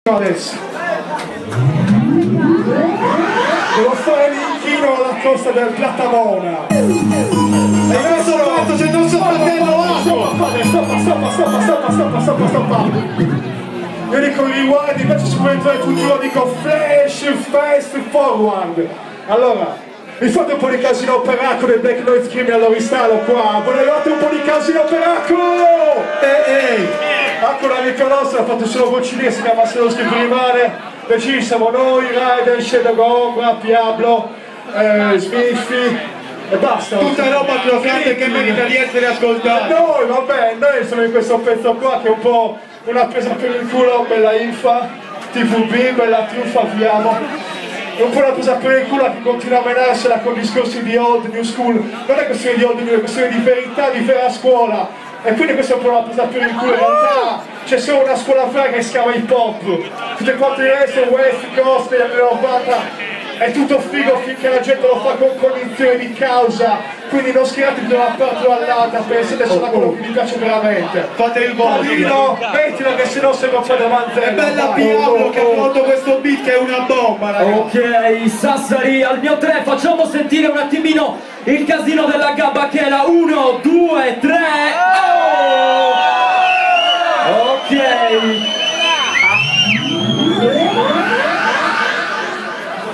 Adesso devo fare l'inchino alla costa del Platamona. E adesso fatto, c'è il nostro fratello. Stoppa. Io dico rewind, invece si può entrare futuro, dico flash, fast, forward. Allora, mi fate un po' di casino per Acco del Black Noise Criminal, lo ristallo qua. Buonanotte, un po' di casino per Acco! Acco l'amico nostro ha fatto solo vocine, si chiama Seloschi Primare. Ci siamo noi, Raiden, Shadow Gombra, Piablo, Smithy e basta. Tutta roba croccante che merita di essere ascoltata. Noi, vabbè, noi siamo in questo pezzo qua che è un po' una presa per il culo, bella infa, TVB, bella truffa, abbiamo. È un po' una presa per il culo che continua a menarsela con discorsi di old, new school. Non è questione di old, new, è questione di verità, di vera scuola. E quindi questa è un po' una presa per il culo. In realtà c'è solo una scuola fra che si chiama hip hop. Tutte quante il resto, West Coast, gli anni 90, è tutto figo finché la gente lo fa con cognizione di causa. Quindi non schierate da una parte o dall'altra, pensate solo a quello che vi piace veramente. Fate il voto. Mettila che se no se non fate davanti. È bella Piablo che ha fatto questo beat che è una bomba, ragazzi. Ok, Sassari, al mio 3 facciamo sentire un attimino il casino della gabba che era 1, 2, 3. Oh! Ok.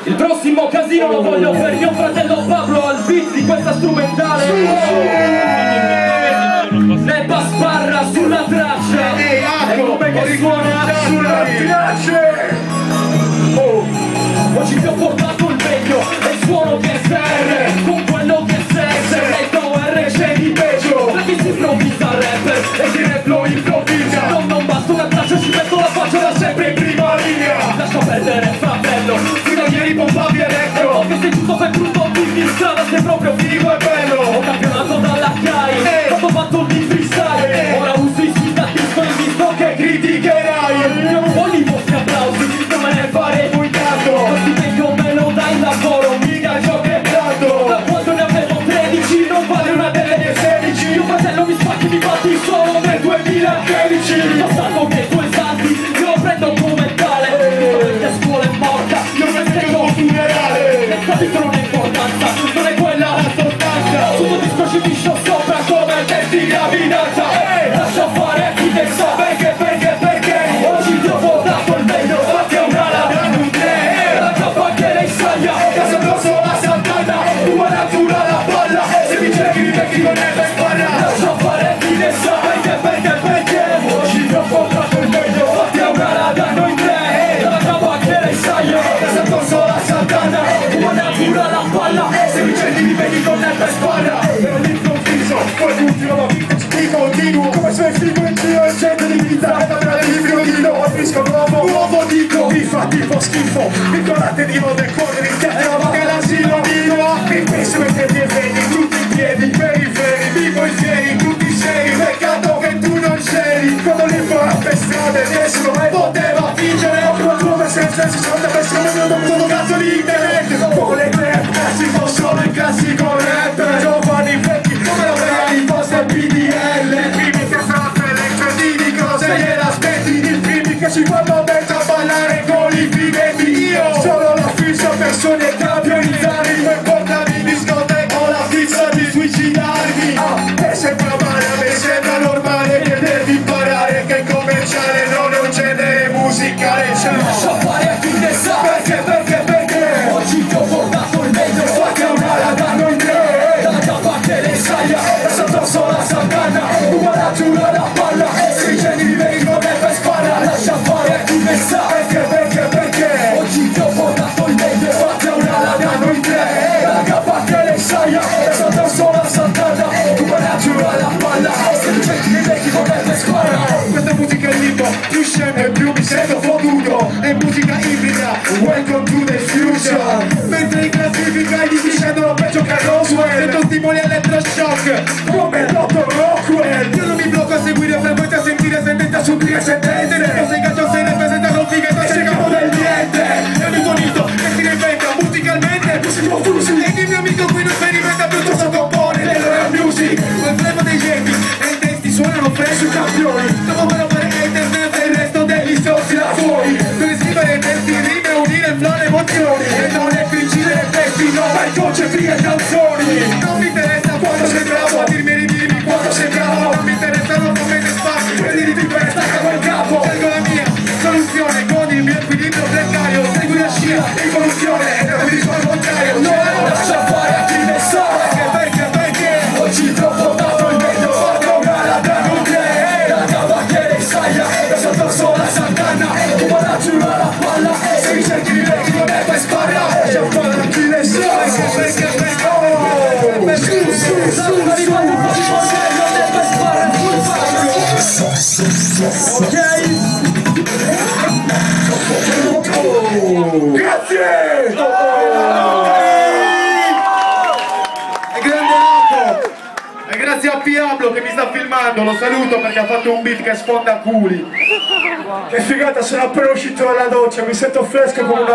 Il prossimo casino lo voglio per mio fratello Pablo al beat di questa strumentale. Neppa sparra sulla traccia. E come che suona sulla traccia. Oggi ti ho portato il meglio e il suono che serve con quello che serve. Retto RC di peggio. Per chi si improvvisa rapper e chi rap lo improvvisa. Non basta una traccia, ci metto la faccia da sempre in prima linea. Lascia perdere fratello, fino a ieri pompavi elettro. Ho che sei tutto per brutto, vivi in strada, sei proprio figo e bello. Ho campionato dalla CAI, quando ho fatto il beat freestyle. Ora uso i disco e visto che criticherai. Io non voglio i vostri applausi, non me ne faremo in caso. Questi vecchio me lo dai in lavoro, mica ciò che tanto. Da quando ne avevo 13, non vale una delle mie 16. Io fratello mi spacchi, mi batti solo nel 2013. Il passato che tu esalti, io lo prendo come tale. Questa scuola è morta, io festeggio un funerale. Le cose sono un'importanza, non è quella la sostanza. Tutto disco ci piscio sopra come test di gravidanza. Lascia fare chi ne sa perché oggi ti ho portato il meglio, fatti una ladra un tre. La cappa che lei saglia, casa grosso la santana. Tua natura la palla, se mi cerchi mi becchi con erba e sparra. Lascia fare chi ne sa perché oggi ti ho portato il meglio, fatti una ladra noi tre. La cappa che lei saglia, casa grosso la santana. Tua natura la palla, se mi cerchi mi becchi con erba e sparra. Per l'improvviso, poi l'ultimo la vita ci continuo. Come se il film in giro e gente di vita. E davvero il violino, capisco nuovo dico. Mi fa tipo schifo, piccolate di modo e correre in chiaro. Che l'asilo vivo, mi penso che ti vedi tutti in piedi, periferi, vivo i fieri, tutti seri. Peccato che tu non c'eri, quando li fa per strade nessuno mai poteva fingere. Come senza si sono persone, non sono cazzo di internet. Con le club, classico, solo in classico rap. Giovani vecchi, come la vera imposta il PDL. Primi che frate, le di cose gliela aspetti. Il primi che ci fanno mettere a ballare con i fighetti. Io sono la fissa, persone campionizzare. Non portami in discoteca ho la fissa di suicidarmi. E sembra male, a me sembra normale chiederti imparare che il commerciale non è un genere musicale. Lascia fare a chi ne sa perché oggi ti ho portato il meglio, fatti una ladra noi tre. Dalla cappa che le saglia, lascia addosso la santana. Tua natura la palla, se i geni mi vedi con erba e sparra. Lascia fare a chi ne sa perché oggi ti ho portato il meglio, fatti una ladra noi tre. Dalla cappa che le saglia, lascia addosso la santana. Tua natura la palla, se i geni mi vedi con erba e sparra. Questa musica è limbo, più scemo e più mi sento fottuto. È musica ibrida, welcome to the future. Mentre in classifica gli dicendo peggio che Roswell. Sento stimoli elettroshock, come Dr. Rockwell. Io non mi blocco a seguire frequenza, a sentire sentenza, subire sentenze. Non sei caccio, sei rappresenta con figa e cercano del niente. È un intonito che si reinventa musicalmente. E il mio amico qui non sperimenta, piuttosto compone dell'ora music. Quel flavor dei geni e i testi suonano fresh sui campioni. Dopo però fare internet e il resto degli stronzi là fuori. Scrivere testi, rime, unire fra le emozioni. E non è fingere testi, no, ma il concepire canzoni. Non mi interessa quando sei bravo a dirmi ridimi, quando sei bravo. Non mi interessano come ne spazio, quelli di per stacca il capo. Scelgo la mia soluzione con il mio equilibrio precario. Segui la scia, evoluzione, e da qui dico al contrario. No, non lascia fare a chi ne sa. Perché oggi troppo dato il meglio, fatto gara da nuclei. La cava che ne saia, da sotto sola Sant'Anna. Come la giura la palla, se mi cerchi di vecchi non è per sparare. C'è un po' da chi ne sa. Perché su, arrivando un po' di modello, non è per sparare sul fallo. Ok? Grazie! E grande Marco! E grazie a Piablo che mi sta filmando, lo saluto perché ha fatto un beat che sfonda culi. Che figata, sono appena uscito dalla doccia, mi sento fresco come una...